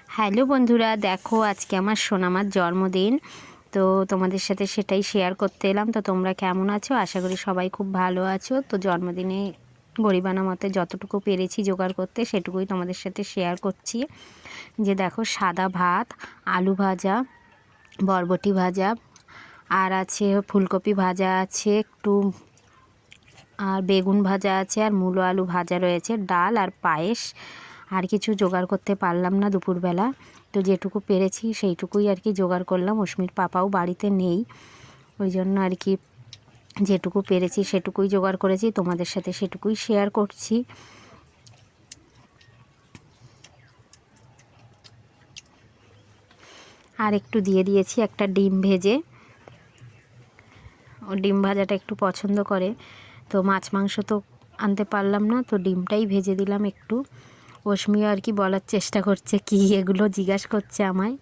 Hello বন্ধুরা, দেখো আজকে আমার সোনামার জন্মদিন। তো তোমাদের সাথে সেটাই শেয়ার করতে এলাম। তো তোমরা কেমন আছো? আশা করি সবাই খুব ভালো আছো। তো জন্মদিনে গরিবানা মতে যতটুকু পেরেছি জোগাড় করতে সেটুকুই তোমাদের সাথে শেয়ার করছি। যে দেখো, সাদা ভাত, আলু ভাজা, বরবটি ভাজা, আর আছে ফুলকপি ভাজা আছে একটু, আর বেগুন ভাজা আছে, আর মূলো আলু ভাজা রয়েছে, ডাল আর পায়েস। আর কিছু জোগাড় করতে পারলাম না দুপুরবেলা। তো যেটুকু পেরেছি সেইটুকুই আর কি জোগাড় করলাম। অস্মির পাপাও বাড়িতে নেই, ওই জন্য আর কি যেটুকু পেরেছি সেটুকুই জোগাড় করেছি, তোমাদের সাথে সেটুকুই শেয়ার করছি। আর একটু দিয়ে দিয়েছি একটা ডিম ভেজে, ও ডিম ভাজাটা একটু পছন্দ করে। তো মাছ মাংস তো আনতে পারলাম না, তো ডিমটাই ভেজে দিলাম একটু। অস্মিও আর কি বলার চেষ্টা করছে কি এগুলো, জিজ্ঞাসা করছে আমায়।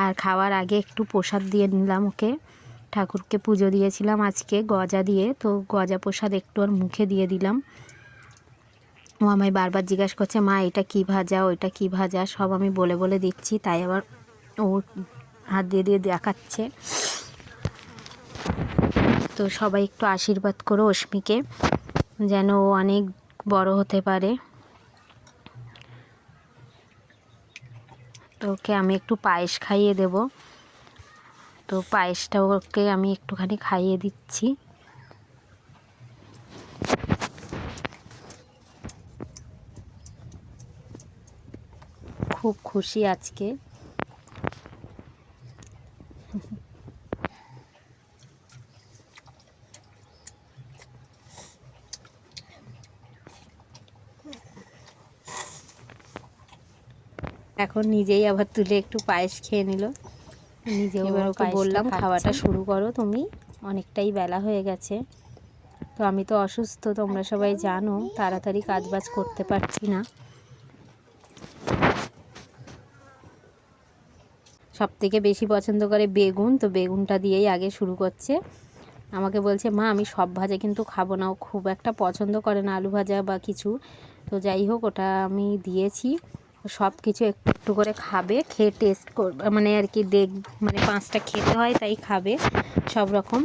আর খাওয়ার আগে একটু প্রসাদ দিয়ে নিলাম ওকে। ঠাকুরকে পুজো দিয়েছিলাম আজকে গজা দিয়ে, তো গজা প্রসাদ একটু ওর মুখে দিয়ে দিলাম। ও আমায় বারবার জিজ্ঞাসা করছে, মা এটা কী ভাজা, ওইটা কী ভাজা, সব আমি বলে বলে দিচ্ছি, তাই আবার ও হাত দিয়ে দিয়ে দেখাচ্ছে। তো সবাই একটু আশীর্বাদ করো অস্মিকে, যেন ও অনেক বড় হতে পারে। তো ওকে আমি একটু পায়েস খাইয়ে দেব, তো পায়েসটা ওকে আমি একটুখানি খাইয়ে দিচ্ছি। খুব খুশি আজকে। এখন নিজেই আবার তুলে একটু পায়েস খেয়ে নিল। নিজেও এবার ওকে বললাম খাওয়াটা শুরু করো তুমি, অনেকটাই বেলা হয়ে গেছে। তো আমি তো অসুস্থ, তোমরা সবাই জানো, তাড়াতাড়ি কাজবাজ করতে পারছি না। সব থেকে বেশি পছন্দ করে বেগুন, তো বেগুনটা দিয়েই আগে শুরু করছে। আমাকে বলছে, মা আমি সব ভাজা কিন্তু খাবো না, ও খুব একটা পছন্দ করে না আলু ভাজা বা কিছু। তো যাই হোক, ওটা আমি দিয়েছি, সব কিছু একটু একটু করে খাবে, খেয়ে টেস্ট করবে, মানে আর কি মানে 5টা খেতে হয় তাই খাবে সব রকম।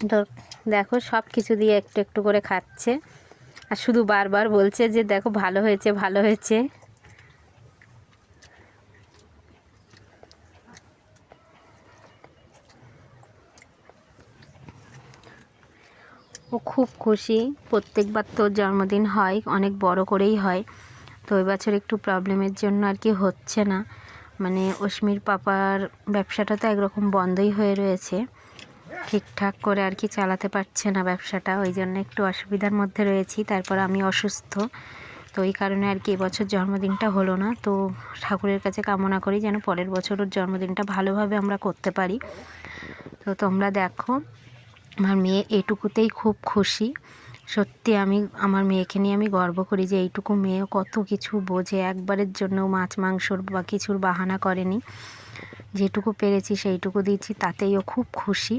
তো দেখো সব কিছু দিয়ে একটু একটু করে খাচ্ছে, আর শুধু বারবার বলছে যে দেখো ভালো হয়েছে ভালো হয়েছে। ও খুব খুশি। প্রত্যেকবার তোর জন্মদিন হয়, অনেক বড় করেই হয়। তো ওই বছর একটু প্রবলেমের জন্য আর কি হচ্ছে না, মানে অস্মির পাপার ব্যবসাটা তো একরকম বন্ধই হয়ে রয়েছে, ঠিকঠাক করে আর কি চালাতে পারছে না ব্যবসাটা, ওই জন্য একটু অসুবিধার মধ্যে রয়েছি। তারপর আমি অসুস্থ, তো এই কারণে আর কি এবছর জন্মদিনটা হলো না। তো ঠাকুরের কাছে কামনা করি যেন পরের বছর ওর জন্মদিনটা ভালোভাবে আমরা করতে পারি। তো তোমরা দেখো, আমার মেয়ে এইটুকুতেই খুব খুশি। সত্যি আমি আমার মেয়েকে নিয়ে আমি গর্ব করি যে এইটুকু মেয়ে কত কিছু বোঝে, একবারের জন্য মাছ মাংসর বা কিছুর বাহানা করেনি। যেটুকু পেরেছি সেইটুকু দিয়েছি, তাতেই ও খুব খুশি।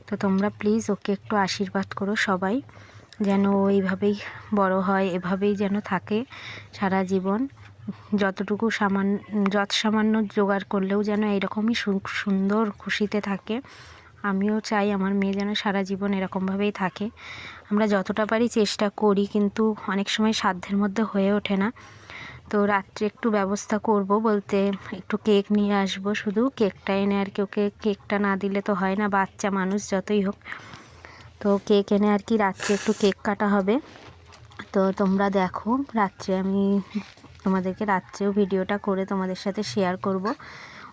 তো তোমরা প্লিজ ওকে একটু আশীর্বাদ করো সবাই, যেন ও এইভাবেই বড় হয়, এভাবেই যেন থাকে সারা জীবন। যতটুকু যত সামান্য জোগাড় করলেও যেন এরকমই সুন্দর খুশিতে থাকে। আমিও চাই আমার মেয়ে যেন সারা জীবন এরকমভাবেই থাকে। আমরা যতটা পারি চেষ্টা করি, কিন্তু অনেক সময় সাধ্যের মধ্যে হয়ে ওঠে না। তো রাত্রে একটু ব্যবস্থা করব বলতে, একটু কেক নিয়ে আসবো, শুধু কেকটা এনে আর কি, ওকে কেকটা না দিলে তো হয় না, বাচ্চা মানুষ যতই হোক। তো কেক এনে আর কি রাত্রে একটু কেক কাটা হবে। তো তোমরা দেখো, রাত্রে আমি তোমাদেরকে রাত্রেও ভিডিওটা করে তোমাদের সাথে শেয়ার করব।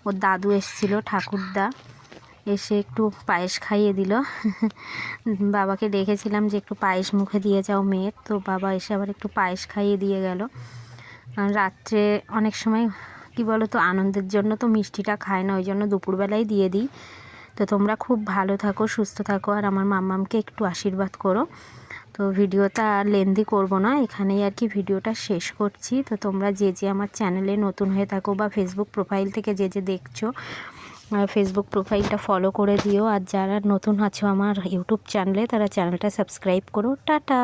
ওর দাদু এসেছিলো, ঠাকুরদা, এসে একটু পায়েস খাইয়ে দিল। বাবাকে ডেকেছিলাম যে একটু পায়েস মুখে দিয়ে যাও মেয়ের, তো বাবা এসে আবার একটু পায়েস খাইয়ে দিয়ে গেল। রাত্রে অনেক সময় কি বলো তো, আনন্দের জন্য তো মিষ্টিটা খায় না, ওই জন্য দুপুরবেলায় দিয়ে দিই। তো তোমরা খুব ভালো থাকো, সুস্থ থাকো, আর আমার মাম্মামকে একটু আশীর্বাদ করো। তো ভিডিওটা আর লেন্দি করব না, এখানেই আর কি ভিডিওটা শেষ করছি। তো তোমরা যে যে আমার চ্যানেলে নতুন হয়ে থাকো বা ফেসবুক প্রোফাইল থেকে যে যে দেখছো, ফেসবুক প্রোফাইলটা ফলো করে দিও, আর যারা নতুন আছো আমার ইউটিউব চ্যানেলে তারা চ্যানেলটা সাবস্ক্রাইব করো। টাটা।